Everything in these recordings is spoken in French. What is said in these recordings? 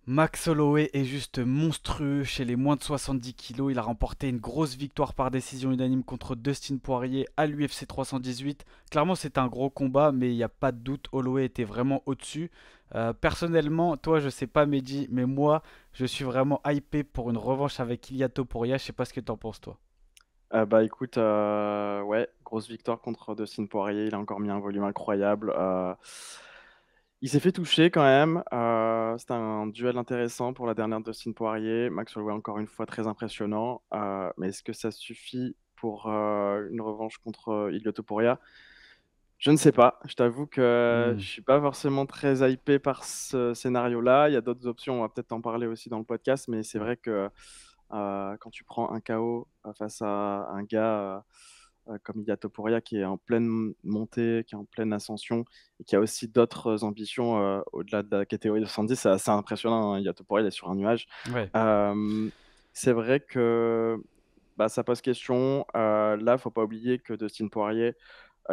Max Holloway est juste monstrueux chez les moins de 70 kilos. Il a remporté une grosse victoire par décision unanime contre Dustin Poirier à l'UFC 318. Clairement, c'était un gros combat, mais il n'y a pas de doute, Holloway était vraiment au-dessus. Personnellement, toi, je sais pas, Mehdi, mais moi, je suis vraiment hypé pour une revanche avec Ilia Topuria. Je sais pas ce que t'en penses, toi. Bah écoute, ouais, grosse victoire contre Dustin Poirier. Il a encore mis un volume incroyable. Il s'est fait toucher quand même. C'était un duel intéressant pour la dernière Dustin Poirier. Max Holloway, encore une fois, très impressionnant. Mais est-ce que ça suffit pour une revanche contre Ilia Topuria? Je ne sais pas. Je t'avoue que je Hmm. suis pas forcément très hypé par ce scénario-là. Il y a d'autres options. On va peut-être en parler aussi dans le podcast, mais c'est Ouais. vrai que quand tu prends un KO face à un gars comme Ilia Topuria qui est en pleine montée, qui est en pleine ascension et qui a aussi d'autres ambitions au-delà de la catégorie de 70, c'est assez impressionnant, hein. Ilia Topuria, il est sur un nuage. Ouais. Euh, c'est vrai que bah, ça pose question. Là, faut pas oublier que Dustin Poirier,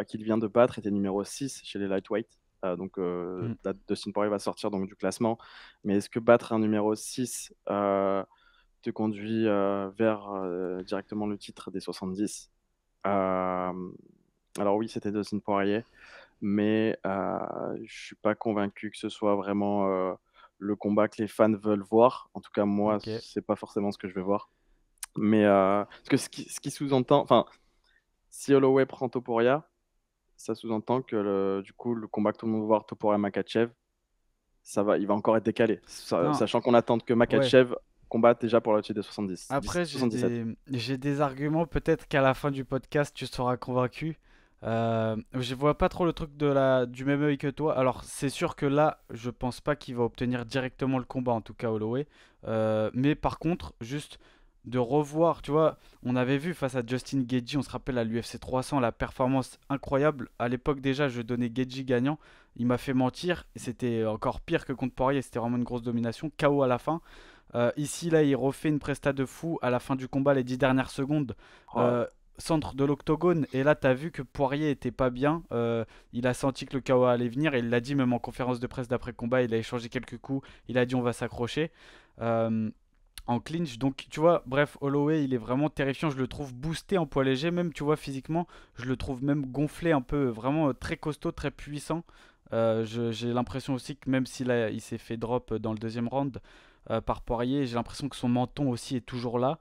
qu'il vient de battre, était numéro 6 chez les lightweight. Hmm. Là, Dustin Poirier va sortir donc, du classement. Mais est-ce que battre un numéro 6 te conduit vers directement le titre des 70? Euh, alors oui, c'était Dustin Poirier, mais je suis pas convaincu que ce soit vraiment le combat que les fans veulent voir. En tout cas, moi, Ok. c'est pas forcément ce que je vais voir. Mais parce que ce qui sous-entend, enfin, si Holloway prend Topuria, ça sous-entend que du coup, le combat que tout le monde veut voir, Topuria-Makhachev, il va encore être décalé. Non, Sachant qu'on attend que ouais. Makhachev combatte déjà pour la suite des Après, 77. j'ai des arguments. Peut-être qu'à la fin du podcast, tu seras convaincu. Je vois pas trop le truc du même œil que toi. Alors, c'est sûr que là, je pense pas qu'il va obtenir directement le combat, en tout cas Holloway. Mais par contre, juste de revoir, tu vois, on avait vu face à Justin Gaethje, on se rappelle à l'UFC 300, la performance incroyable. À l'époque déjà, je donnais Gaethje gagnant. Il m'a fait mentir. C'était encore pire que contre Poirier. C'était vraiment une grosse domination. KO à la fin. Ici, là, il refait une presta de fou à la fin du combat, les 10 dernières secondes. Oh, euh, Centre de l'octogone. Et là, t'as vu que Poirier était pas bien. Il a senti que le KO allait venir. Et il l'a dit même en conférence de presse d'après combat. Il a échangé quelques coups. Il a dit on va s'accrocher. Euh, En clinch. Donc, tu vois, bref, Holloway, il est vraiment terrifiant. Je le trouve boosté en poids léger. Même, tu vois, physiquement, je le trouve même gonflé un peu. Vraiment très costaud, très puissant. J'ai l'impression aussi que même il s'est fait drop dans le deuxième round par Poirier, j'ai l'impression que son menton aussi est toujours là.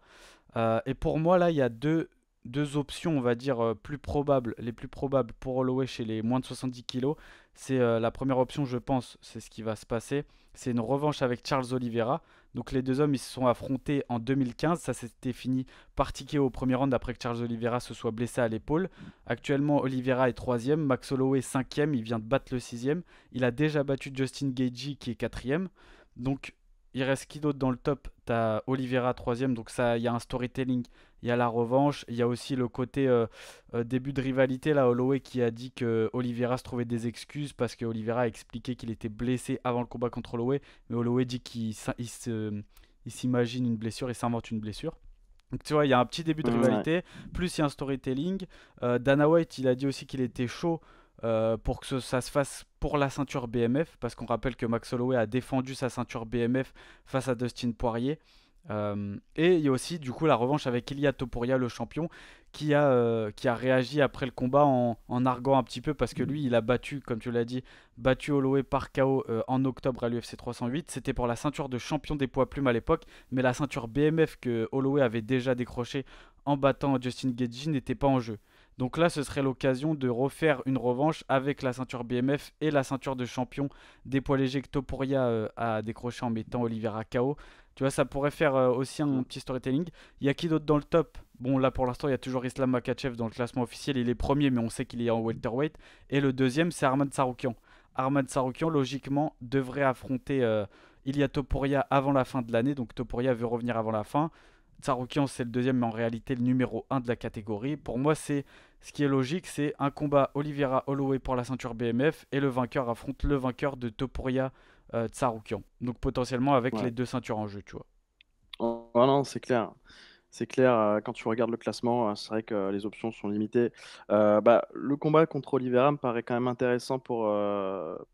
Et pour moi, là, il y a deux options, on va dire, plus probables, les plus probables pour Holloway chez les moins de 70 kilos. C'est la première option, je pense, c'est ce qui va se passer. C'est une revanche avec Charles Oliveira. Donc les deux hommes, ils se sont affrontés en 2015. Ça s'était fini par ticket au premier round après que Charles Oliveira se soit blessé à l'épaule. Actuellement, Oliveira est troisième, Max Holloway cinquième. Il vient de battre le sixième. Il a déjà battu Justin Gaethje qui est quatrième. Donc il reste qui d'autre dans le top? T'as Oliveira troisième, donc ça, il y a un storytelling, il y a la revanche, il y a aussi le côté début de rivalité, là, Holloway qui a dit que Oliveira se trouvait des excuses parce que Oliveira a expliqué qu'il était blessé avant le combat contre Holloway, mais Holloway dit il s'imagine une blessure, il s'invente une blessure. Donc tu vois, il y a un petit début de ouais. rivalité, plus il y a un storytelling. Dana White, il a dit aussi qu'il était chaud pour que ça se fasse pour la ceinture BMF, parce qu'on rappelle que Max Holloway a défendu sa ceinture BMF face à Dustin Poirier. Et il y a aussi du coup la revanche avec Ilia Topuria, le champion, qui a réagi après le combat en arguant un petit peu parce que lui il a battu, comme tu l'as dit, battu Holloway par KO en octobre à l'UFC 308. C'était pour la ceinture de champion des poids plumes à l'époque, mais la ceinture BMF que Holloway avait déjà décrochée en battant Justin Gaethje n'était pas en jeu. Donc là, ce serait l'occasion de refaire une revanche avec la ceinture BMF et la ceinture de champion des poids légers que Topuria a décroché en mettant Oliveira KO. Tu vois, ça pourrait faire aussi un petit storytelling. Il y a qui d'autre dans le top? Bon, là pour l'instant, il y a toujours Islam Makhachev dans le classement officiel. Il est premier, mais on sait qu'il est en welterweight. Et le deuxième, c'est Arman Tsarukyan. Arman Tsarukyan, logiquement, devrait affronter Ilia Topuria avant la fin de l'année. Donc Topuria veut revenir avant la fin. Tsarukyan, c'est le deuxième, mais en réalité le numéro un de la catégorie. Pour moi, c'est ce qui est logique, c'est un combat Oliveira Holloway pour la ceinture BMF et le vainqueur affronte le vainqueur de Topuria Tsarukyan. Donc potentiellement avec les Ouais. deux ceintures en jeu, tu vois. Oh, non, c'est clair. C'est clair, quand tu regardes le classement, c'est vrai que les options sont limitées. Bah, le combat contre Oliveira me paraît quand même intéressant pour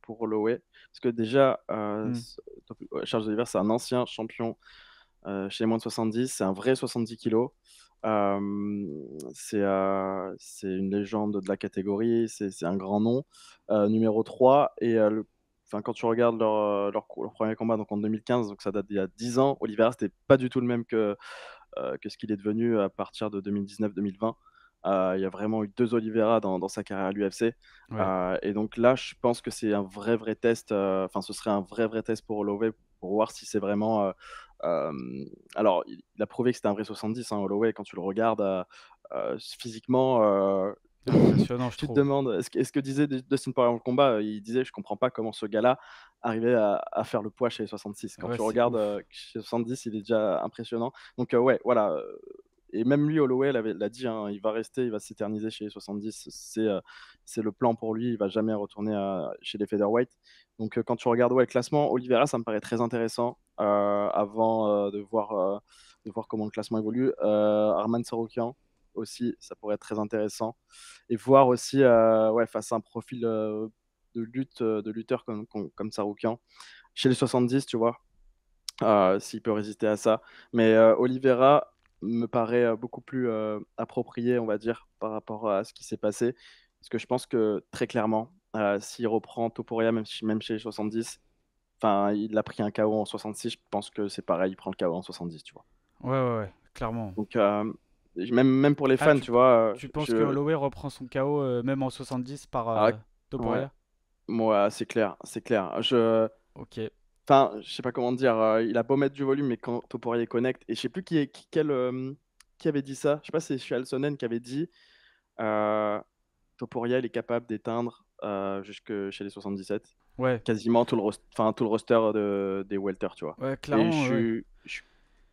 Holloway. Parce que déjà, Hmm. Charles Oliveira, c'est un ancien champion, chez les moins de 70, c'est un vrai 70 kilos. Hem, c'est une légende de la catégorie, c'est un grand nom, numéro 3 et enfin, quand tu regardes leur 1er combat, donc en 2015, donc ça date d'il y a 10 ans, Oliveira, c'était pas du tout le même que ce qu'il est devenu à partir de 2019-2020. Il y a vraiment eu 2 Oliveira dans sa carrière à l'UFC, Ouais, et donc là, je pense que c'est un vrai, vrai test, enfin, ce serait un vrai, vrai test pour Holloway pour voir si c'est vraiment, alors il a prouvé que c'était un vrai 70, hein, Holloway, quand tu le regardes, physiquement, impressionnant, je tu te trouve. demandes est-ce que disait Dustin Poirier dans le combat, il disait: «Je comprends pas comment ce gars-là arrivait à faire le poids chez les 66». Quand Ouais, tu c'est regardes, ouf. chez 70, il est déjà impressionnant. Donc ouais, voilà, et même lui, Holloway l'a dit, hein, il va rester, il va s'éterniser chez les 70. C'est le plan pour lui, il va jamais retourner, chez les featherweight. Donc quand tu regardes, ouais, le classement, Oliveira, ça me paraît très intéressant, avant, de voir comment le classement évolue. Arman Tsarukyan aussi, ça pourrait être très intéressant et voir aussi, ouais, face à un profil, de lutteur comme Tsarukyan. Chez les 70, tu vois? S'il peut résister à ça. Mais Oliveira me paraît, beaucoup plus, approprié, on va dire, par rapport à ce qui s'est passé. Parce que je pense que très clairement, s'il reprend Topuria, même chez les 70, enfin, il a pris un KO en 66, je pense que c'est pareil, il prend le KO en 70, tu vois? Ouais, ouais, ouais, clairement. Donc même pour les Ah, fans, tu vois, tu penses que je Holloway reprend son KO même en 70 par ah ouais, Topuria? moi, c'est clair, c'est clair. Ok. Enfin, je sais pas comment dire, il a beau mettre du volume, mais quand Topuria connecte et je sais plus qui avait dit ça, je sais pas si c'est Chael Sonnen qui avait dit, heu, Topuria, il est capable d'éteindre, jusque chez les 77, Ouais, quasiment tout le roster des welter, tu vois? ouais, Et clairement, ouais. je suis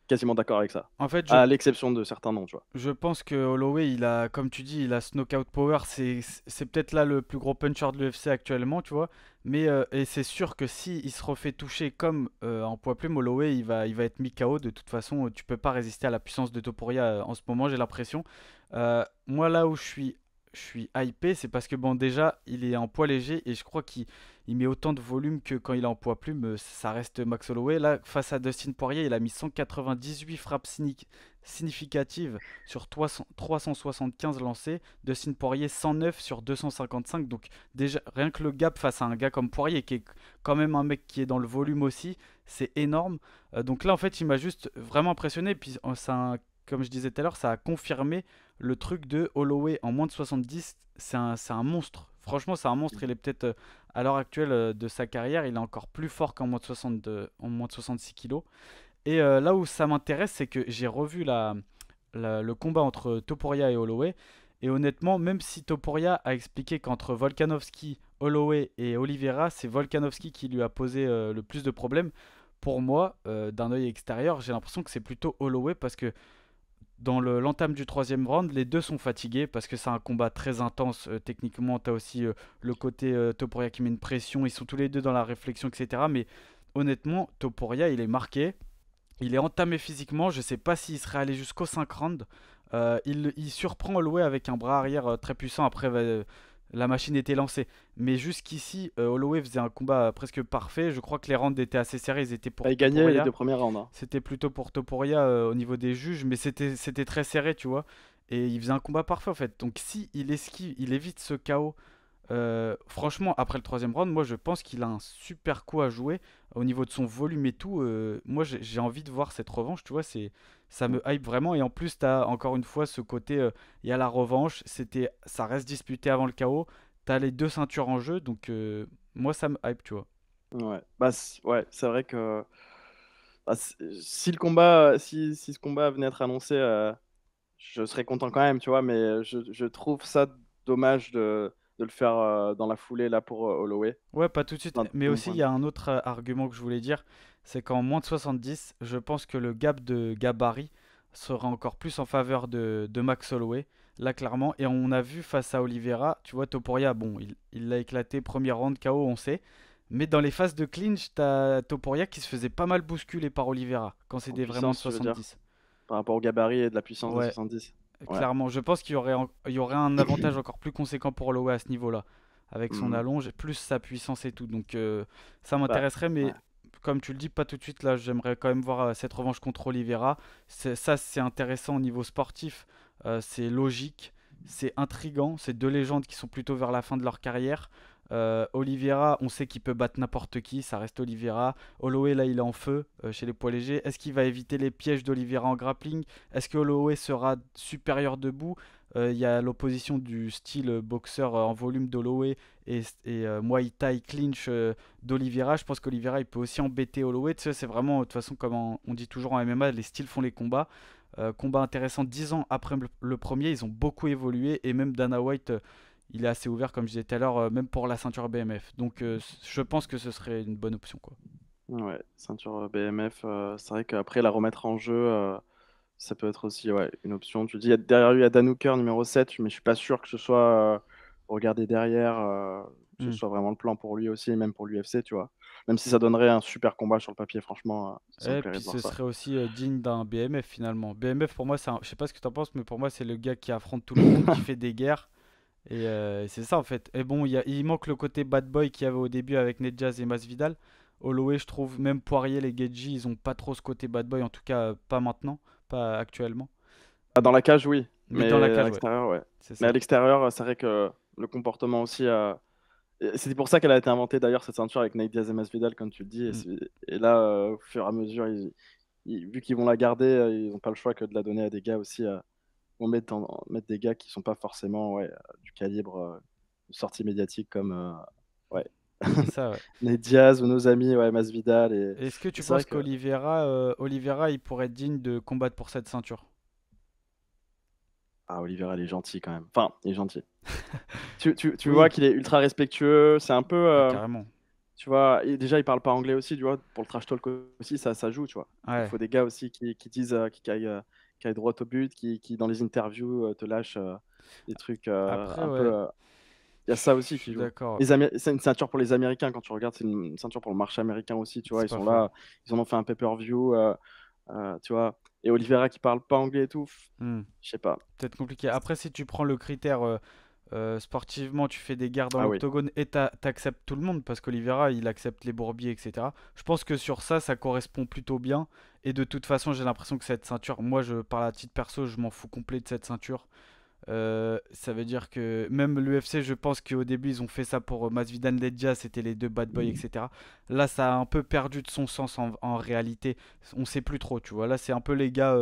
quasiment d'accord avec ça, En fait, à l'exception de certains noms, tu vois? je pense que Holloway, il a, comme tu dis, il a ce knockout power. C'est peut-être là le plus gros puncher de l'UFC actuellement, tu vois. Mais et c'est sûr que si il se refait toucher comme en poids plume, Holloway, il va être mis KO. De toute façon, tu peux pas résister à la puissance de Topuria en ce moment, j'ai l'impression. Moi, là où je suis hypé, c'est parce que bon, déjà, il est en poids léger et je crois qu'il met autant de volume que quand il est en poids plume. Ça reste Max Holloway. Là, face à Dustin Poirier, il a mis 198 frappes significatives sur 375 lancés. Dustin Poirier 109 sur 255. Donc déjà, rien que le gap face à un gars comme Poirier, qui est quand même un mec qui est dans le volume aussi, c'est énorme. Donc là, en fait, il m'a juste vraiment impressionné. Puis comme je disais tout à l'heure, ça a confirmé le truc de Holloway en moins de 70. C'est un monstre. Franchement, c'est un monstre. Il est peut-être à l'heure actuelle de sa carrière, il est encore plus fort qu'en moins de 60, en moins de 66 kilos. Et là où ça m'intéresse, c'est que j'ai revu le combat entre Topuria et Holloway. Et honnêtement, même si Topuria a expliqué qu'entre Volkanovski, Holloway et Oliveira, c'est Volkanovski qui lui a posé le plus de problèmes, pour moi, d'un œil extérieur, j'ai l'impression que c'est plutôt Holloway parce que dans l'entame du troisième round, les deux sont fatigués parce que c'est un combat très intense. Techniquement, tu as aussi le côté Topuria qui met une pression. Ils sont tous les deux dans la réflexion, etc. Mais honnêtement, Topuria, il est marqué. Il est entamé physiquement, je sais pas s'il serait allé jusqu'au 5 rounds. Il surprend Holloway avec un bras arrière très puissant. Après, la machine était lancée. Mais jusqu'ici, Holloway faisait un combat presque parfait. Je crois que les rounds étaient assez serrés. Ils étaient Bah, pour il gagnait les Topuria. 2 premiers rounds, hein. C'était plutôt pour Topuria au niveau des juges. Mais c'était très serré, tu vois. Et il faisait un combat parfait en fait. Donc si il esquive, il évite ce KO franchement, après le troisième round, moi je pense qu'il a un super coup à jouer au niveau de son volume et tout. Moi j'ai envie de voir cette revanche, tu vois, ça Mmh. me hype vraiment. Et en plus, tu as encore une fois ce côté, il y a la revanche, ça reste disputé avant le KO, tu as les deux ceintures en jeu, donc moi ça me hype, tu vois. Ouais. Bah, ouais, c'est vrai que, bah, si ce combat venait à être annoncé, je serais content quand même, tu vois? Mais je trouve ça dommage de le faire, dans la foulée là pour, Holloway. Ouais, pas tout de suite. Enfin, Mais de mon aussi, point il de y vue. a un autre argument que je voulais dire, c'est qu'en moins de 70, je pense que le gap de gabarit sera encore plus en faveur de Max Holloway, là clairement. Et on a vu face à Oliveira, tu vois, Topuria, bon, il l'a éclaté, premier round KO, on sait. Mais dans les phases de clinch, t'as Topuria qui se faisait pas mal bousculer par Oliveira quand En c'était vraiment de puissance, tu veux dire? 70. par rapport au gabarit et de la puissance des Ouais, 70. Ouais. clairement. Je pense il y aurait un avantage encore plus conséquent pour Holloway à ce niveau-là, avec son Mmh. allonge, plus sa puissance et tout. Donc ça Bah, m'intéresserait, ouais. mais comme tu le dis, pas tout de suite. Là, j'aimerais quand même voir cette revanche contre Oliveira. Ça, c'est intéressant au niveau sportif. C'est logique, c'est intriguant. C'est deux légendes qui sont plutôt vers la fin de leur carrière. Oliveira, on sait qu'il peut battre n'importe qui, ça reste Oliveira. Holloway, là, il est en feu chez les poids légers. Est-ce qu'il va éviter les pièges d'Oliveira en grappling? Est-ce que Holloway sera supérieur debout? Il y a l'opposition du style boxeur en volume d'Holloway et Muay Thai clinch d'Oliveira. Je pense qu'Oliveira il peut aussi embêter Holloway. Tu sais, c'est vraiment, de toute façon, comme on dit toujours en MMA, les styles font les combats. Combat intéressant 10 ans après le premier, ils ont beaucoup évolué et même Dana White, il est assez ouvert, comme je disais tout à l'heure, même pour la ceinture BMF. Donc je pense que ce serait une bonne option, quoi. Ouais, ceinture BMF, c'est vrai qu'après la remettre en jeu, ça peut être aussi, ouais, une option. Tu dis, derrière lui, il y a Dan Hooker, numéro 7, mais je suis pas sûr que ce soit, regardé derrière, que ce Hmm. soit vraiment le plan pour lui aussi, et même pour l'UFC, tu vois. Même si ça donnerait un super combat sur le papier, franchement, ça me Et plairait puis de voir ce ça. serait aussi digne d'un BMF finalement. BMF pour moi, je sais pas ce que tu en penses, mais pour moi c'est le gars qui affronte tout le monde, qui fait des guerres. Et c'est ça en fait. Et bon, il manque le côté bad boy qu'il y avait au début avec Ned Diaz et Masvidal. Holloway, je trouve, même Poirier, les Gaethje, ils ont pas trop ce côté bad boy, en tout cas pas maintenant, pas actuellement. Ah, dans la cage, oui, Mais dans la mais à cage, ouais, l'extérieur, ouais. c'est Mais à ça. l'extérieur, c'est vrai que le comportement aussi, et c'est pour ça qu'elle a été inventée d'ailleurs, cette ceinture avec Nate Diaz et Masvidal, comme tu le dis. Mm. Et là, au fur et à mesure, vu qu'ils vont la garder, ils n'ont pas le choix que de la donner à des gars aussi. Vont mettre des gars qui sont pas forcément, ouais, du calibre de sortie médiatique comme, ouais, C'est ça, ouais. Nate Diaz ou nos amis, ouais, Masvidal. Est-ce que Et tu c'est vrai penses que Oliveira, il pourrait être digne de combattre pour cette ceinture? ah, Oliveira, il est gentil quand même. Enfin, il est gentil. Tu vois Oui, qu'il est ultra respectueux. C'est un peu, ah, carrément. tu vois, et déjà, il parle pas anglais aussi, tu vois. Pour le trash talk aussi, ça joue, tu vois. Il Ouais. faut des gars aussi qui disent, qui aillent droit au but, qui dans les interviews te lâchent des trucs Après, un peu. ouais, Il y a je ça aussi suis qui joue. d'accord. C'est une ceinture pour les Américains quand tu regardes, c'est une ceinture pour le marché américain aussi, tu vois. C'est Ils pas sont faux. là, ils en ont fait un pay-per-view, tu vois. Et Oliveira qui parle pas anglais et tout, Hmm. je sais pas. Peut-être compliqué. Après, si tu prends le critère sportivement, tu fais des guerres dans Ah oui, l'octogone et t'acceptes tout le monde parce qu'Olivera, il accepte les bourbiers, etc. Je pense que sur ça, ça correspond plutôt bien. Et de toute façon, j'ai l'impression que cette ceinture, moi, par la titre perso, je m'en fous complet de cette ceinture. Ça veut dire que même l'UFC, je pense qu'au début, ils ont fait ça pour Masvidal, Ledja, c'était les deux bad boys, etc. Là, ça a un peu perdu de son sens en réalité. On sait plus trop, tu vois. Là, c'est un peu les gars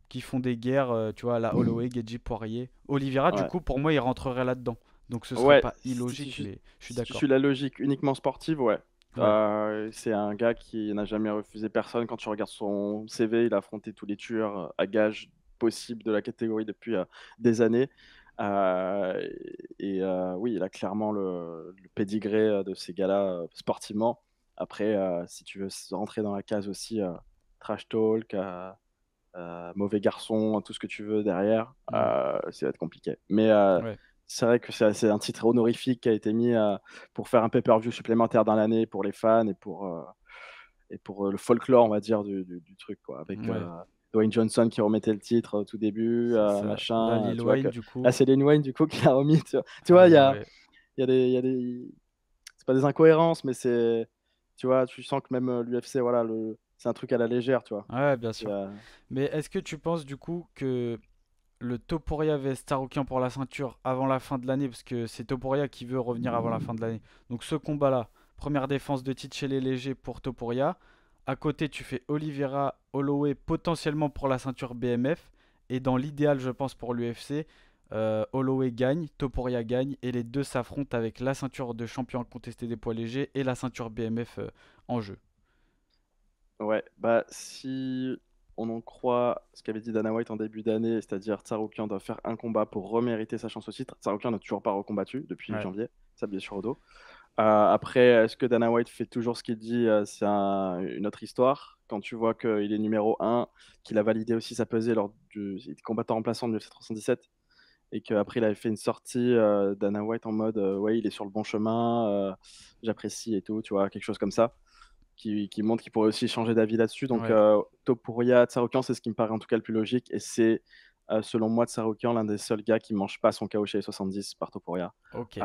qui font des guerres, tu vois, à la Holloway, Gedji, Poirier. Oliveira, du ouais. coup, pour moi, il rentrerait là-dedans. Donc ce serait Ouais, pas illogique, mais je suis si tu suis d'accord. la logique uniquement sportive, ouais. Ouais. C'est un gars qui n'a jamais refusé personne. Quand tu regardes son CV, il a affronté tous les tueurs à gages possibles de la catégorie depuis des années. Oui, il a clairement le pédigré de ces gars-là sportivement. Après, si tu veux rentrer dans la case aussi trash talk, mauvais garçon, tout ce que tu veux derrière, Hmm. ça va être compliqué. Mais Ouais. c'est vrai que c'est un titre honorifique qui a été mis pour faire un pay-per-view supplémentaire dans l'année pour les fans et pour le folklore, on va dire, du truc, quoi. Avec Ouais. Dwayne Johnson qui remettait le titre au tout début, C'est ça. Là, machin. Lil Tu vois Wayne, que du là, coup. c'est Lane Wayne, du coup, qui l'a remis. Tu vois, Ah bah ouais. il y a des. C'est pas des incohérences, mais c'est. Tu vois, tu sens que même l'UFC, voilà, c'est un truc à la légère, tu vois. Ouais, bien C'est, sûr. Mais est-ce que tu penses, du coup, que le Topuria vs Tsarukyan pour la ceinture avant la fin de l'année, parce que c'est Topuria qui veut revenir avant la fin de l'année. Donc ce combat-là, première défense de titre chez les légers pour Topuria. À côté, tu fais Oliveira, Holloway potentiellement pour la ceinture BMF. Et dans l'idéal, je pense, pour l'UFC, Holloway gagne, Topuria gagne, et les deux s'affrontent avec la ceinture de champion contesté des poids légers et la ceinture BMF en jeu. Ouais, bah si on en croit ce qu'avait dit Dana White en début d'année, c'est-à-dire Tsarukyan doit faire un combat pour remériter sa chance au titre. Tsarukyan n'a toujours pas recombattu depuis Ouais. janvier, sa blessure au dos. Après, est-ce que Dana White fait toujours ce qu'il dit? C'est une autre histoire. Quand tu vois qu'il est numéro un, qu'il a validé aussi sa pesée lors du combattant remplaçant de l'UFC 317, et qu'après il avait fait une sortie, Dana White en mode ouais, il est sur le bon chemin, j'apprécie et tout, tu vois, quelque chose comme ça. qui montrent qu'il pourrait aussi changer d'avis là-dessus. Donc, Ouais, Topuria, Tsarukyan, c'est ce qui me paraît en tout cas le plus logique. Et c'est, selon moi, Tsarukyan, l'un des seuls gars qui ne mange pas son KO chez les 70 par Topuria. ok.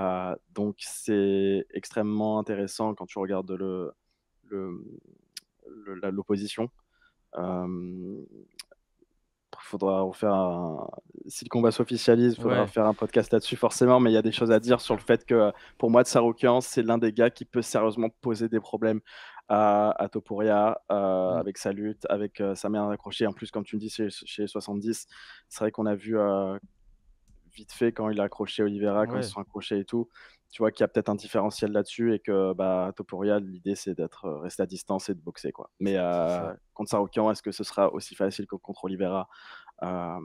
Donc, c'est extrêmement intéressant quand tu regardes le, l'opposition. Euh, faudra refaire si le combat s'officialise, il faudra Ouais, faire un podcast là-dessus forcément, mais il y a des choses à dire c'est sur le clair. fait que pour moi, Tsaroukian, c'est l'un des gars qui peut sérieusement poser des problèmes à Topuria Mm. avec sa lutte, avec sa manière d'accrocher. En plus, comme tu me dis, chez les 70, c'est vrai qu'on a vu vite fait quand il a accroché Oliveira, quand ils se Ouais, sont accrochés et tout. Tu vois qu'il y a peut-être un différentiel là-dessus et que bah, Topuria, l'idée c'est d'être resté à distance et de boxer quoi. Mais c'est ça. contre Saroukian, est-ce que ce sera aussi facile que contre Oliveira? À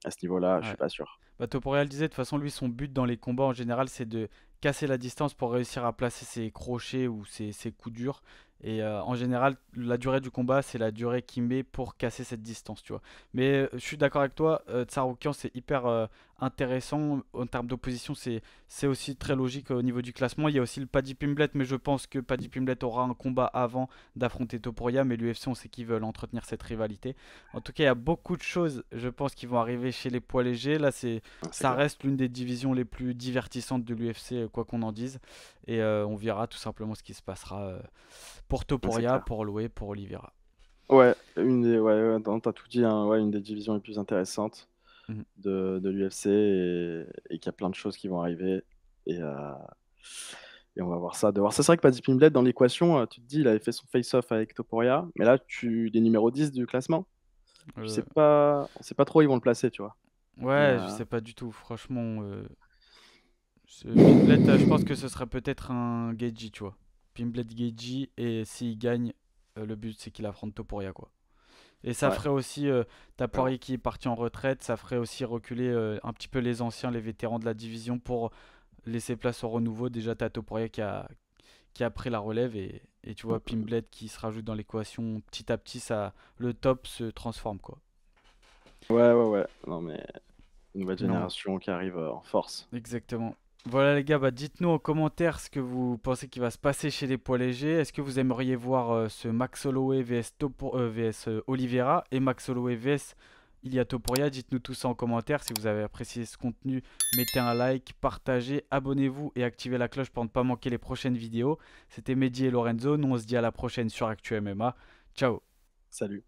ce niveau-là, je Ouais. suis pas sûr. Bah, Toporel disait, de toute façon, lui, son but dans les combats en général, c'est de casser la distance pour réussir à placer ses crochets ou ses coups durs. Et en général, la durée du combat, c'est la durée qu'il met pour casser cette distance, tu vois. Mais je suis d'accord avec toi, Tsaroukian, c'est hyper intéressant. En termes d'opposition, c'est aussi très logique au niveau du classement. Il y a aussi le Paddy Pimblett, mais je pense que Paddy Pimblett aura un combat avant d'affronter Topuria. Mais l'UFC, on sait qu'ils veulent entretenir cette rivalité. En tout cas, il y a beaucoup de choses, je pense, qui vont arriver chez les poids légers. Là, C'est ça clair. reste l'une des divisions les plus divertissantes de l'UFC, quoi qu'on en dise. Et on verra tout simplement ce qui se passera pour C'est Topuria, clair. pour Loé, pour Oliveira. Ouais, ouais, non, t'as tout dit, hein, ouais, une des divisions les plus intéressantes Mhm. de l'UFC et qu'il y a plein de choses qui vont arriver. Et, et on va voir ça. De voir ça, c'est vrai que Paddy Pimblett, dans l'équation, tu te dis, il avait fait son face-off avec Topuria, mais là, il est numéro 10 du classement. Euh, On sait pas trop où ils vont le placer, tu vois. Mais ouais, je sais pas du tout. Franchement, Pimblet, je pense que ce serait peut-être un Geji, tu vois. Pimblet Geji, et s'il gagne, le but c'est qu'il affronte Topuria, quoi. Et ça ouais, ferait aussi, t'as alors, Poirier qui est parti en retraite, ça ferait aussi reculer un petit peu les anciens, les vétérans de la division pour laisser place au renouveau. Déjà, t'as Topuria qui a pris la relève et tu vois Pimblet qui se rajoute dans l'équation petit à petit, ça, le top se transforme quoi. ouais. Non, mais nouvelle Non, génération qui arrive en force. exactement. Voilà les gars, bah dites-nous en commentaire ce que vous pensez qui va se passer chez les poids légers. Est-ce que vous aimeriez voir ce Max Holloway vs Oliveira et Max Holloway vs Ilia Topuria? Dites-nous tout ça en commentaire. Si vous avez apprécié ce contenu, mettez un like, partagez, abonnez-vous et activez la cloche pour ne pas manquer les prochaines vidéos. C'était Mehdi et Lorenzo. Nous on se dit à la prochaine sur Actu MMA. Ciao. Salut.